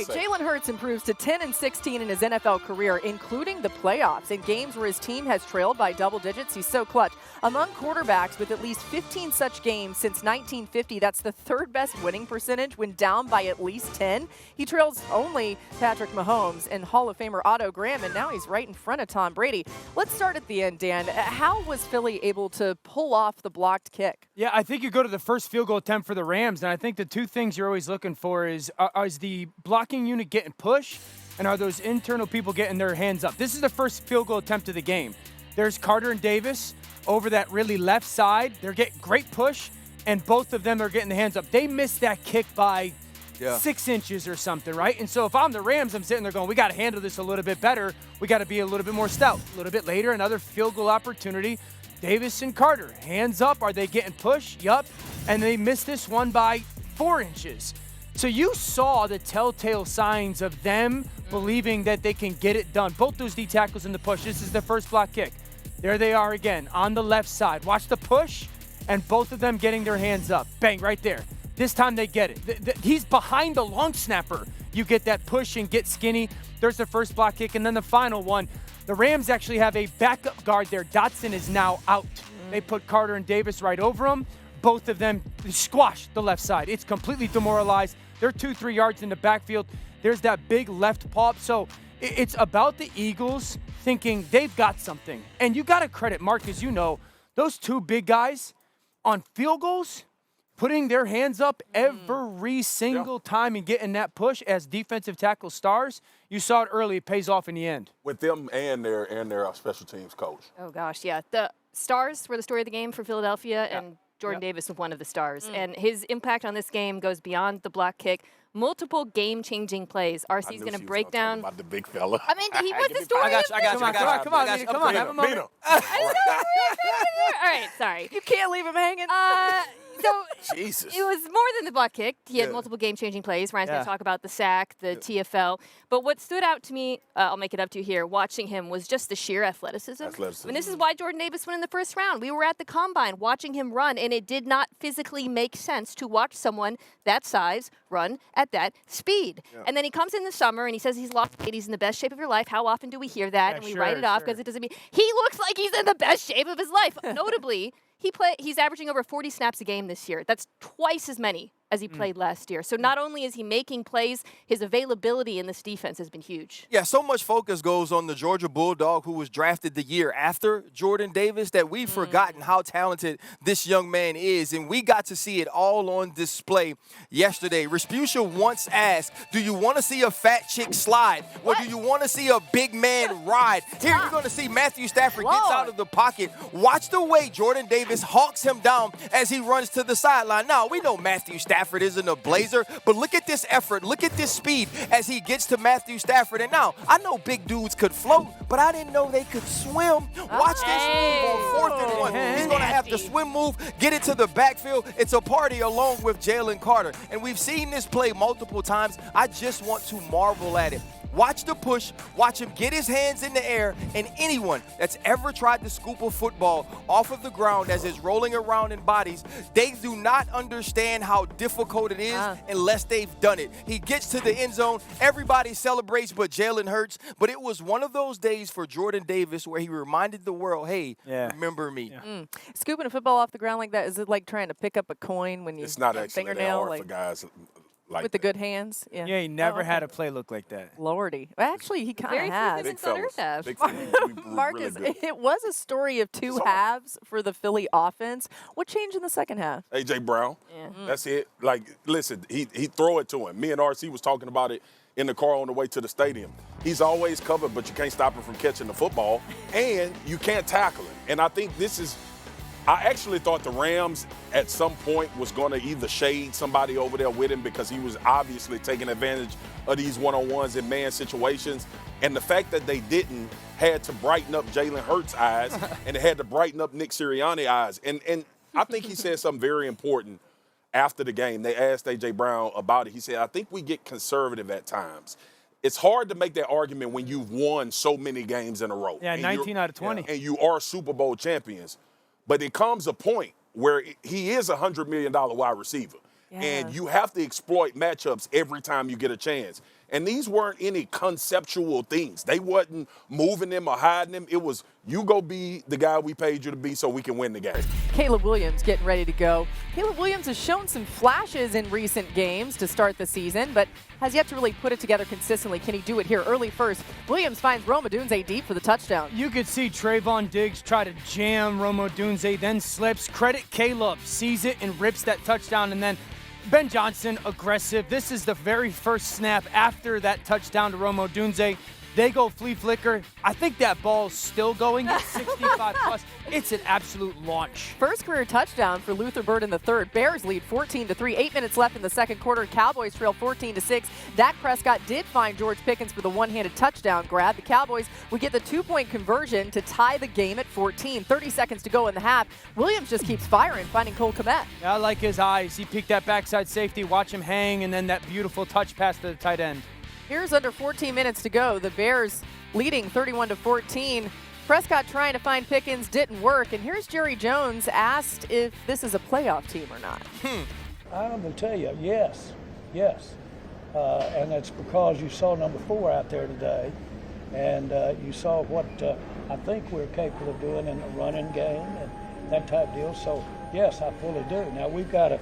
right, Jalen Hurts improves to 10-16 in his NFL career, including the playoffs. In games where his team has trailed by double digits, he's so clutch. Among quarterbacks with at least 15 such games since 1950, that's the third best winning percentage when down by at least 10. He trails only Patrick Mahomes and Hall of Famer Otto Graham, and now he's right in front of Tom Brady. Let's start at the end, Dan. How was Philly able to pull off the blocked kick? Yeah, I think you go to the first field goal attempt for the Rams, and I think the two things you're always looking for is the blocking unit getting pushed, and are those internal people getting their hands up? This is the first field goal attempt of the game. There's Carter and Davis over that really left side. They're getting great push, and both of them are getting the hands up. They missed that kick by 6 inches or something, right? And so if I'm the Rams, I'm sitting there going, we got to handle this a little bit better. We got to be a little bit more stout. A little bit later, another field goal opportunity. Davis and Carter, hands up. Are they getting pushed? Yup. And they missed this one by 4 inches. So you saw the telltale signs of them believing that they can get it done. Both those D tackles in the push. This is the first block kick. There they are again on the left side. Watch the push, and both of them getting their hands up. Bang, right there. This time they get it. He's behind the long snapper. You get that push and get skinny. There's the first block kick, and then the final one. The Rams actually have a backup guard there. Dotson is now out. They put Carter and Davis right over him. Both of them squashed the left side. It's completely demoralized. They're 2-3 yards in the backfield. There's that big left pop. So it's about the Eagles thinking they've got something. And you got to credit Mark, as you know, those two big guys on field goals, putting their hands up every single time and getting that push as defensive tackle stars. You saw it early. It pays off in the end. With them and their special teams coach. Oh, gosh, yeah. The stars were the story of the game for Philadelphia, and Jordan Davis was one of the stars. And his impact on this game goes beyond the block kick. Multiple game-changing plays. RC's going to break down. About the big fella. I mean, he was the story. I got you. Come on. Have a moment. Mina. All right, sorry. You can't leave him hanging. So Jesus. it was more than the block kick. He had multiple game-changing plays. Ryan's going to talk about the sack, the TFL. But what stood out to me, I'll make it up to you here, watching him was just the sheer athleticism. And this is why Jordan Davis went in the first round. We were at the Combine watching him run, and it did not physically make sense to watch someone that size run at that speed. And then he comes in the summer, and he says he's lost weight. He's in the best shape of your life. How often do we hear that? And we write it off because it doesn't mean – he looks like he's in the best shape of his life. Notably, he's averaging over 40 snaps a game this year. That's twice as many as he played last year. So not only is he making plays, his availability in this defense has been huge. Yeah, so much focus goes on the Georgia Bulldog who was drafted the year after Jordan Davis that we've forgotten how talented this young man is. And we got to see it all on display yesterday. Respucia once asked, do you want to see a fat chick slide? Or do you want to see a big man ride? Here you're going to see Matthew Stafford gets out of the pocket. Watch the way Jordan Davis hawks him down as he runs to the sideline. Now, we know Matthew Stafford isn't a blazer, but look at this effort. Look at this speed as he gets to Matthew Stafford. And now, I know big dudes could float, but I didn't know they could swim. Watch this move on 4th and 1. He's going to have the swim move, get it to the backfield. It's a party along with Jalen Carter. And we've seen this play multiple times. I just want to marvel at it. Watch the push, watch him get his hands in the air, and anyone that's ever tried to scoop a football off of the ground as it's rolling around in bodies, they do not understand how difficult it is unless they've done it. He gets to the end zone, everybody celebrates but Jalen Hurts, but it was one of those days for Jordan Davis where he reminded the world, hey, remember me. Scooping a football off the ground like that, is it like trying to pick up a coin when you It's not actually that fingernail hard for guys like with the good hands? Yeah, he never had a play look like that. Lordy. Well, actually, he kind of has. Big fellas. Marcus, it was a story of two halves for the Philly offense. What changed in the second half? A.J. Brown. That's it. Like, listen, he throw it to him. Me and RC was talking about it in the car on the way to the stadium. He's always covered, but you can't stop him from catching the football, and you can't tackle him. And I think this is – I actually thought the Rams at some point was going to either shade somebody over there with him because he was obviously taking advantage of these one-on-ones in man situations. And the fact that they didn't had to brighten up Jalen Hurts' eyes and it had to brighten up Nick Sirianni's eyes. And I think he said something very important after the game. They asked A.J. Brown about it. He said, I think we get conservative at times. It's hard to make that argument when you've won so many games in a row. Yeah, 19 out of 20. And you are Super Bowl champions. But it comes a point where he is a $100 million wide receiver. And you have to exploit matchups every time you get a chance. And these weren't any conceptual things. They wasn't moving them or hiding them. It was, you go be the guy we paid you to be so we can win the game. Caleb Williams getting ready to go. Caleb Williams has shown some flashes in recent games to start the season, but has yet to really put it together consistently. Can he do it here early first? Williams finds Rome Odunze deep for the touchdown. You could see Trayvon Diggs try to jam Rome Odunze, then slips. Credit Caleb, sees it and rips that touchdown, and then Ben Johnson, aggressive. This is the very first snap after that touchdown to Rome Odunze. They go flea flicker. I think that ball's still going at 65 plus. It's an absolute launch. First career touchdown for Luther Bird in the third. Bears lead 14-3. 8 minutes left in the second quarter. Cowboys trail 14-6. Dak Prescott did find George Pickens for the one-handed touchdown grab. The Cowboys would get the two-point conversion to tie the game at 14. 30 seconds to go in the half. Williams just keeps firing, finding Cole Kmet. Yeah, I like his eyes. He peeked that backside safety, watch him hang, and then that beautiful touch pass to the tight end. Here's under 14 minutes to go. The Bears leading 31-14. Prescott trying to find Pickens, didn't work. And here's Jerry Jones asked if this is a playoff team or not. I'm going to tell you, yes. And it's because you saw number 4 out there today. And you saw what I think we're capable of doing in the running game and that type of deal. So, yes, I fully do. Now, we've got to,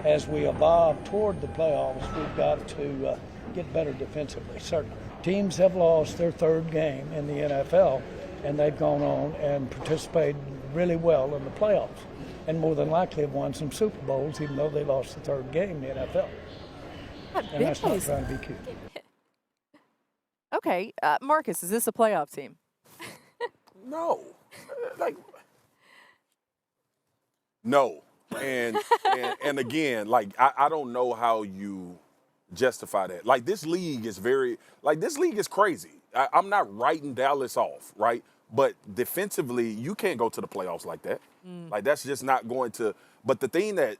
as we evolve toward the playoffs, we've got to get better defensively, certainly. Teams have lost their third game in the NFL, and they've gone on and participated really well in the playoffs, and more than likely have won some Super Bowls, even though they lost the third game in the NFL. And that's not trying to be cute. Okay, Marcus, is this a playoff team? No. No. And again, I don't know how you justify that. This league is crazy. I'm not writing Dallas off, right? But defensively, you can't go to the playoffs like that. That's just not going to. But the thing that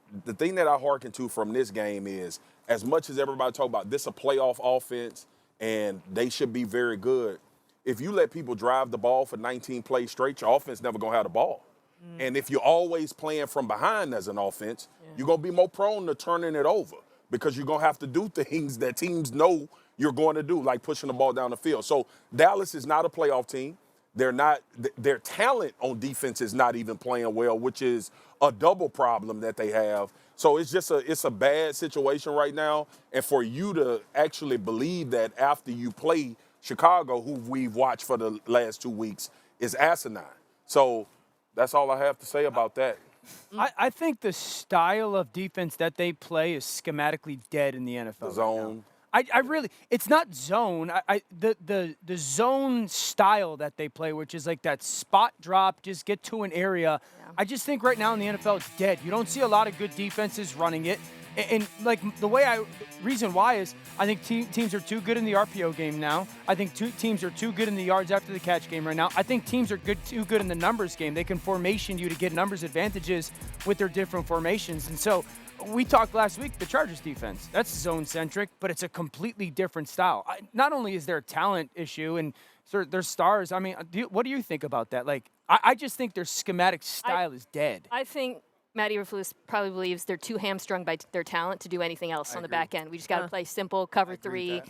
I hearken to from this game is, as much as everybody talk about this a playoff offense and they should be very good, if you let people drive the ball for 19 plays straight, your offense never gonna have the ball. And if you're always playing from behind as an offense, you're gonna be more prone to turning it over, because you're going to have to do things that teams know you're going to do, like pushing the ball down the field. So Dallas is not a playoff team. Their talent on defense is not even playing well, which is a double problem that they have. So it's a bad situation right now. And for you to actually believe that after you play Chicago, who we've watched for the last 2 weeks, is asinine. So that's all I have to say about that. I think the style of defense that they play is schematically dead in the NFL. The zone. I really, it's not zone. The zone style that they play, which is like that spot drop, just get to an area. Yeah. I just think right now in the NFL it's dead. You don't see a lot of good defenses running it. And reason why is I think teams are too good in the RPO game now. I think teams are too good in the yards after the catch game right now. I think teams are too good in the numbers game. They can formation you to get numbers advantages with their different formations. And so we talked last week, the Chargers defense, that's zone-centric, but it's a completely different style. Not only is there a talent issue and their stars, I mean, what do you think about that? I just think their schematic style is dead. I think Matt Eberflus probably believes they're too hamstrung by their talent to do anything else on the back end. We just got to play simple, cover 3.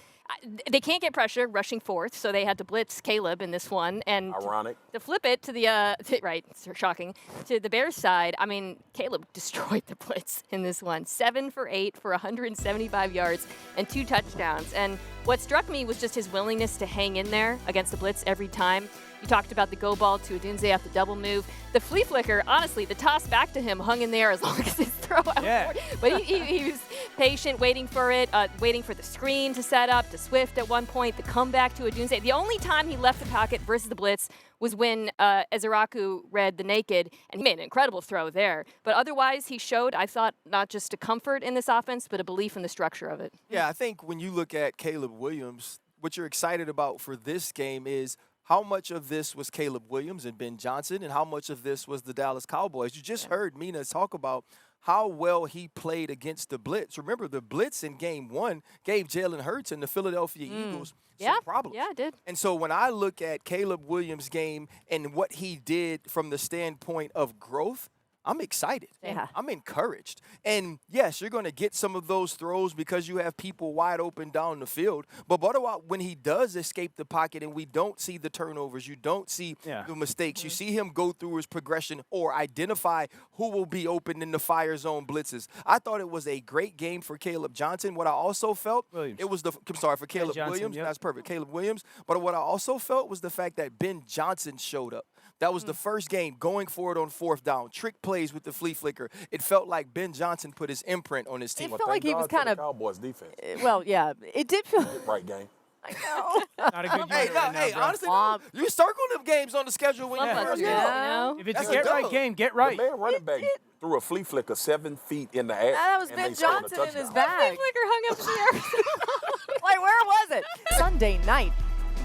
They can't get pressure rushing fourth, so they had to blitz Caleb in this one. And ironic. To flip it to the right, it's shocking, to the Bears side, I mean, Caleb destroyed the blitz in this one. 7 for 8 for 175 yards and 2 touchdowns. And what struck me was just his willingness to hang in there against the blitz every time. You talked about the go ball to Odunze after the double move. The flea flicker, honestly, the toss back to him hung in there as long as his throw out. Yeah. But he was patient, waiting for it, waiting for the screen to set up, to Swift at one point, the comeback to Odunze. The only time he left the pocket versus the blitz was when Ezeraku read the naked, and he made an incredible throw there. But otherwise, he showed, I thought, not just a comfort in this offense, but a belief in the structure of it. Yeah, I think when you look at Caleb Williams, what you're excited about for this game is how much of this was Caleb Williams and Ben Johnson, and how much of this was the Dallas Cowboys? You just heard Mina talk about how well he played against the blitz. Remember, the blitz in game 1 gave Jalen Hurts and the Philadelphia Eagles some problems. Yeah, it did. And so when I look at Caleb Williams' game and what he did from the standpoint of growth, I'm excited. Yeah. I'm encouraged. And yes, you're going to get some of those throws because you have people wide open down the field. But what about when he does escape the pocket and we don't see the turnovers, you don't see the mistakes, you see him go through his progression or identify who will be open in the fire zone blitzes. I thought it was a great game for Caleb Johnson. What I also felt, for Caleb Williams. That's perfect, Caleb Williams. But what I also felt was the fact that Ben Johnson showed up. That was the first game going for it on fourth down. Trick plays with the flea flicker. It felt like Ben Johnson put his imprint on his team. It felt like he was kind of Cowboys defense. Well, yeah, it did feel Right game. I know. Not a good game. Honestly, you circle them games on the schedule when you first go. If it's a get-right game, get right. The man running back threw a flea flicker 7 feet in the air. That was and Ben they scored a Johnson in his touchdown. bag. Flea flicker hung up there. Like, where was it? Sunday night.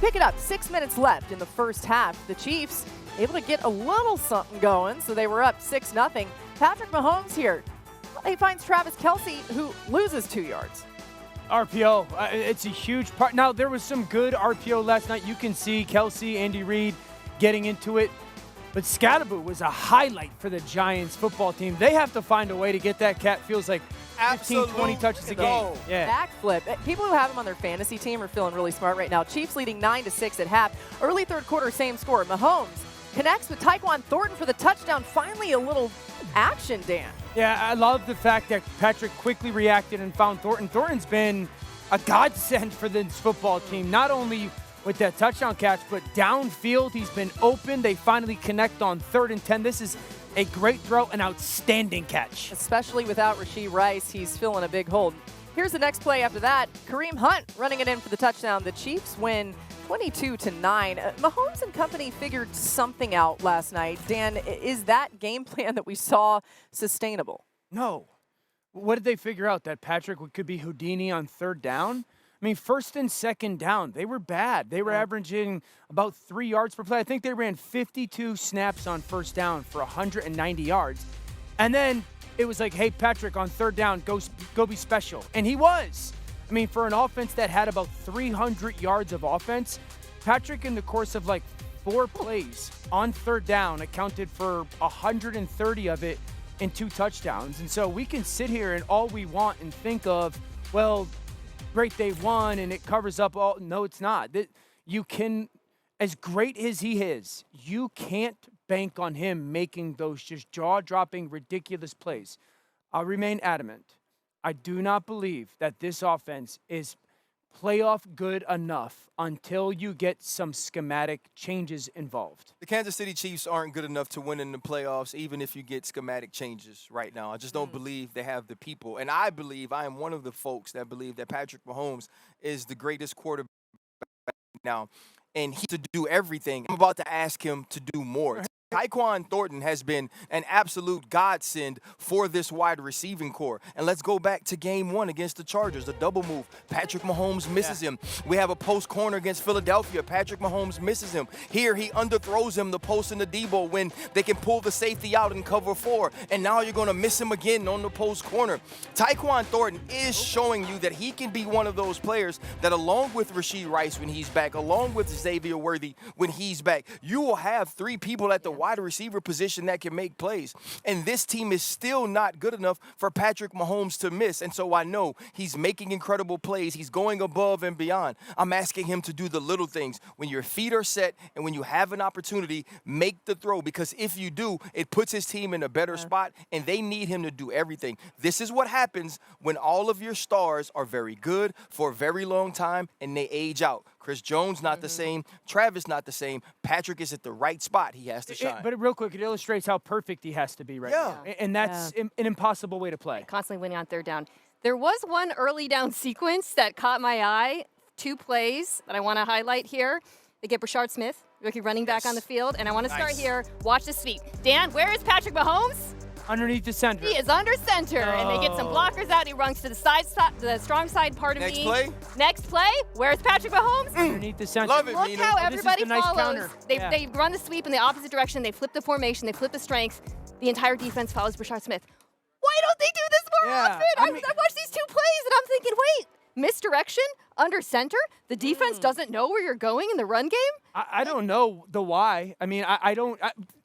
Pick it up. 6 minutes left in the first half. The Chiefs able to get a little something going, so they were up 6-0. Patrick Mahomes here. He finds Travis Kelce, who loses 2 yards. RPO, it's a huge part. Now, there was some good RPO last night. You can see Kelce, Andy Reid getting into it. But Scatterboo was a highlight for the Giants football team. They have to find a way to get that cat, feels like 15, 20 touches a game. Yeah. Backflip. People who have him on their fantasy team are feeling really smart right now. Chiefs leading 9-6 at half. Early third quarter, same score. Mahomes connects with Tyquan Thornton for the touchdown. Finally, a little action, Dan. Yeah, I love the fact that Patrick quickly reacted and found Thornton. Thornton's been a godsend for this football team, not only with that touchdown catch, but downfield, he's been open. They finally connect on 3rd and 10. This is a great throw, an outstanding catch. Especially without Rashee Rice, he's filling a big hole. Here's the next play after that. Kareem Hunt running it in for the touchdown. The Chiefs win 22-9. Mahomes and company figured something out last night. Dan, is that game plan that we saw sustainable? No. What did they figure out? That Patrick could be Houdini on 3rd down? I mean, 1st and 2nd down, they were bad. They were averaging about 3 yards per play. I think they ran 52 snaps on 1st down for 190 yards. And then it was like, hey, Patrick, on 3rd down, go be special. And he was. I mean, for an offense that had about 300 yards of offense, Patrick, in the course of like 4 plays on 3rd down, accounted for 130 of it in 2 touchdowns. And so we can sit here and all we want and think of, well, great, they won and it covers up all. No, it's not. You can, as great as he is, you can't bank on him making those just jaw-dropping, ridiculous plays. I'll remain adamant. I do not believe that this offense is playoff good enough until you get some schematic changes involved. The Kansas City Chiefs aren't good enough to win in the playoffs, even if you get schematic changes right now. I just don't believe they have the people. And I am one of the folks that believe that Patrick Mahomes is the greatest quarterback now. And he to do everything. I'm about to ask him to do more. Tyquan Thornton has been an absolute godsend for this wide receiving core. And let's go back to game 1 against the Chargers, the double move. Patrick Mahomes misses him. We have a post corner against Philadelphia. Patrick Mahomes misses him. Here he underthrows him, the post in the Debo, when they can pull the safety out and cover 4. And now you're going to miss him again on the post corner. Tyquan Thornton is showing you that he can be one of those players that, along with Rashee Rice when he's back, along with Xavier Worthy when he's back, you will have 3 people at the wide receiver position that can make plays. And this team is still not good enough for Patrick Mahomes to miss. And so I know he's making incredible plays. He's going above and beyond. I'm asking him to do the little things. When your feet are set and when you have an opportunity, make the throw. Because if you do, it puts his team in a better spot, and they need him to do everything. This is what happens when all of your stars are very good for a very long time and they age out. Chris Jones not the same. Travis not the same. Patrick is at the right spot. He has to shine. But real quick, it illustrates how perfect he has to be right now. And that's an impossible way to play. Constantly winning on 3rd down. There was one early down sequence that caught my eye. 2 plays that I want to highlight here. They get Brashard Smith, rookie running back on the field. And I want to start here. Watch this sweep. Dan, where is Patrick Mahomes? Underneath the center. He is under center, and they get some blockers out. He runs to the the strong side part of Next play? Next play. Where's Patrick Mahomes? Underneath the center. Love it, Look Mina. how This is everybody the nice follows. counter. They run the sweep in the opposite direction. They flip the formation. They flip the strengths. The entire defense follows Brashard Smith. Why don't they do this more often? I watched these 2 plays, and I'm thinking, wait, misdirection under center? The defense doesn't know where you're going in the run game? I don't know the why. I mean, I don't.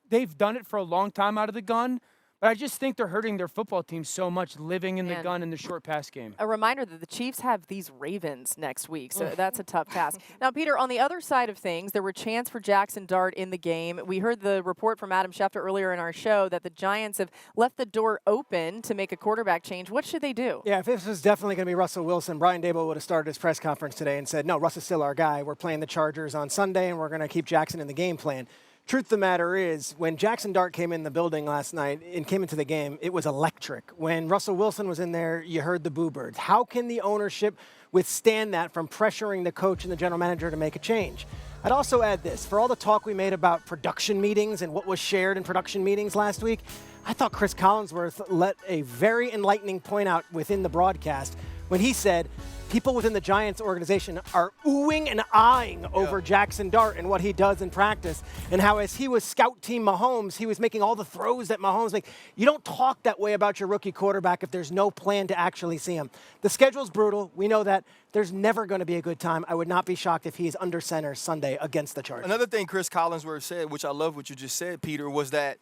They've done it for a long time out of the gun. But I just think they're hurting their football team so much, living in the gun in the short pass game. A reminder that the Chiefs have these Ravens next week, so that's a tough task. Now, Peter, on the other side of things, there were chants for Jackson Dart in the game. We heard the report from Adam Schefter earlier in our show that the Giants have left the door open to make a quarterback change. What should they do? Yeah, if this was definitely going to be Russell Wilson, Brian Daboll would have started his press conference today and said, no, Russ is still our guy. We're playing the Chargers on Sunday, and we're going to keep Jackson in the game plan. Truth of the matter is, when Jackson Dart came in the building last night and came into the game, it was electric. When Russell Wilson was in there, you heard the boo birds. How can the ownership withstand that from pressuring the coach and the general manager to make a change? I'd also add this. For all the talk we made about production meetings and what was shared in production meetings last week, I thought Chris Collinsworth let a very enlightening point out within the broadcast when he said, people within the Giants organization are oohing and eyeing over Jackson Dart and what he does in practice, and how as he was scout team Mahomes, he was making all the throws that Mahomes make. You don't talk that way about your rookie quarterback if there's no plan to actually see him. The schedule's brutal. We know that. There's never going to be a good time. I would not be shocked if he's under center Sunday against the Chargers. Another thing Chris Collinsworth said, which I love what you just said, Peter, was that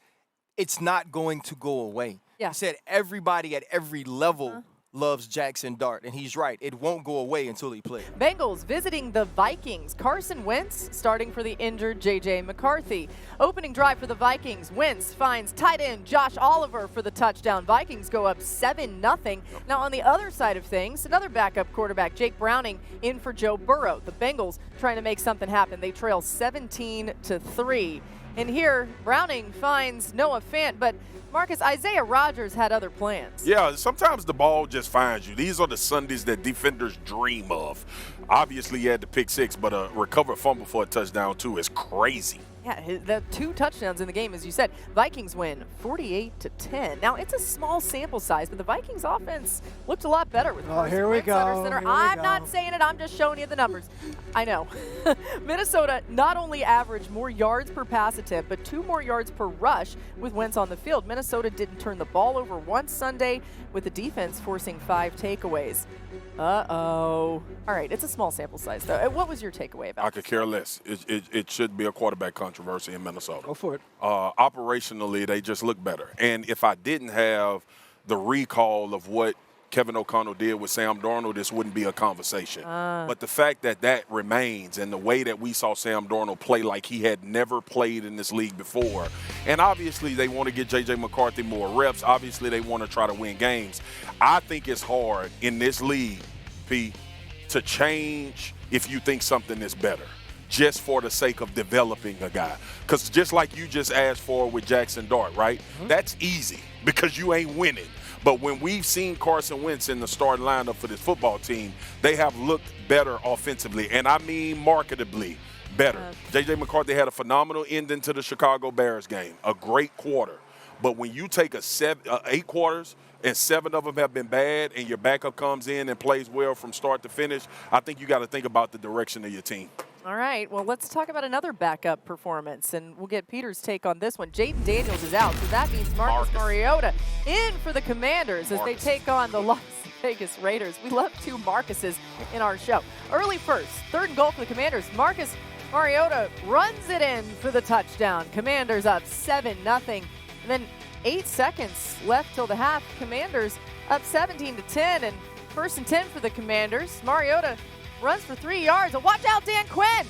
it's not going to go away. Yeah. He said everybody at every level loves Jackson Dart, and he's right. It won't go away until he plays. Bengals visiting the Vikings. Carson Wentz starting for the injured J.J. McCarthy. Opening drive for the Vikings. Wentz finds tight end Josh Oliver for the touchdown. Vikings go up 7-0. Now on the other side of things, another backup quarterback, Jake Browning, in for Joe Burrow. The Bengals trying to make something happen. They trail 17-3. And here, Browning finds Noah Fant, but Marcus, Isaiah Rodgers had other plans. Yeah, sometimes the ball just finds you. These are the Sundays that defenders dream of. Obviously, he had the pick six, but a recovered fumble for a touchdown, too, is crazy. Yeah, the 2 touchdowns in the game, as you said. Vikings win 48-10. Now, it's a small sample size, but the Vikings offense looked a lot better with here we go. I'm not saying it. I'm just showing you the numbers. I know. Minnesota not only averaged more yards per pass attempt, but 2 more yards per rush with Wentz on the field. Minnesota didn't turn the ball over once Sunday, with the defense forcing 5 takeaways. Uh-oh. All right, it's a small sample size, though. What was your takeaway about I could care less. It should be a quarterback controversy in Minnesota. Go for it. Operationally, they just look better. And if I didn't have the recall of what Kevin O'Connell did with Sam Darnold, this wouldn't be a conversation. But the fact that that remains, and the way that we saw Sam Darnold play like he had never played in this league before, and obviously they want to get J.J. McCarthy more reps. Obviously they want to try to win games. I think it's hard in this league, P, to change if you think something is better, just for the sake of developing a guy. Because just like you just asked for with Jackson Dart, right? That's easy because you ain't winning. But when we've seen Carson Wentz in the starting lineup for this football team, they have looked better offensively, and I mean marketably better. J.J. McCarthy had a phenomenal ending to the Chicago Bears game, a great quarter. But when you take 8 quarters and 7 of them have been bad, and your backup comes in and plays well from start to finish, I think you got to think about the direction of your team. All right, well, let's talk about another backup performance, and we'll get Peter's take on this one. Jaden Daniels is out, so that means Marcus Mariota in for the Commanders as they take on the Las Vegas Raiders. We love 2 Marcuses in our show. Early first, 3rd and goal for the Commanders. Marcus Mariota runs it in for the touchdown. Commanders up 7-0. And then 8 seconds left till the half. Commanders up 17-10, and 1st and 10 for the Commanders. Mariota runs for 3 yards, and watch out, Dan Quinn.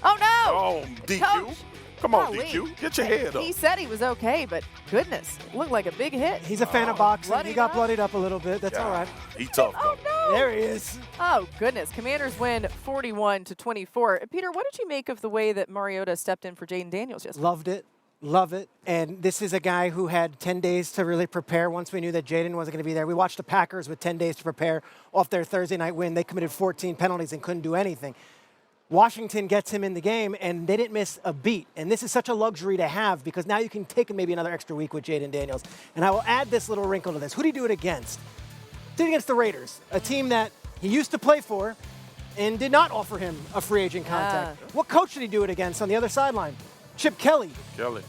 Oh, no. Oh, DQ. Coach. Come on, DQ. Get your head up. He said he was okay, but goodness, it looked like a big hit. He's a fan of boxing. He got bloodied up a little bit. That's all right. He tough, though. Oh, no. There he is. Oh, goodness. Commanders win 41-24. Peter, what did you make of the way that Mariota stepped in for Jaden Daniels yesterday? Loved it. Love it. And this is a guy who had 10 days to really prepare once we knew that Jaden wasn't going to be there. We watched the Packers with 10 days to prepare off their Thursday night win. They committed 14 penalties and couldn't do anything. Washington gets him in the game, and they didn't miss a beat. And this is such a luxury to have because now you can take maybe another extra week with Jaden Daniels. And I will add this little wrinkle to this. Who did he do it against? Did it against the Raiders, a team that he used to play for and did not offer him a free agent contract. What coach did he do it against on the other sideline? Chip Kelly,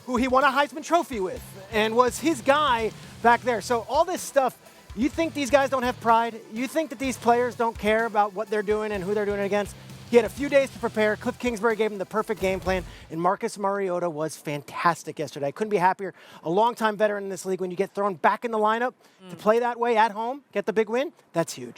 who he won a Heisman Trophy with and was his guy back there. So all this stuff, you think these guys don't have pride? You think that these players don't care about what they're doing and who they're doing it against? He had a few days to prepare. Cliff Kingsbury gave him the perfect game plan, and Marcus Mariota was fantastic yesterday. Couldn't be happier. A longtime veteran in this league, when you get thrown back in the lineup to play that way at home, get the big win, that's huge.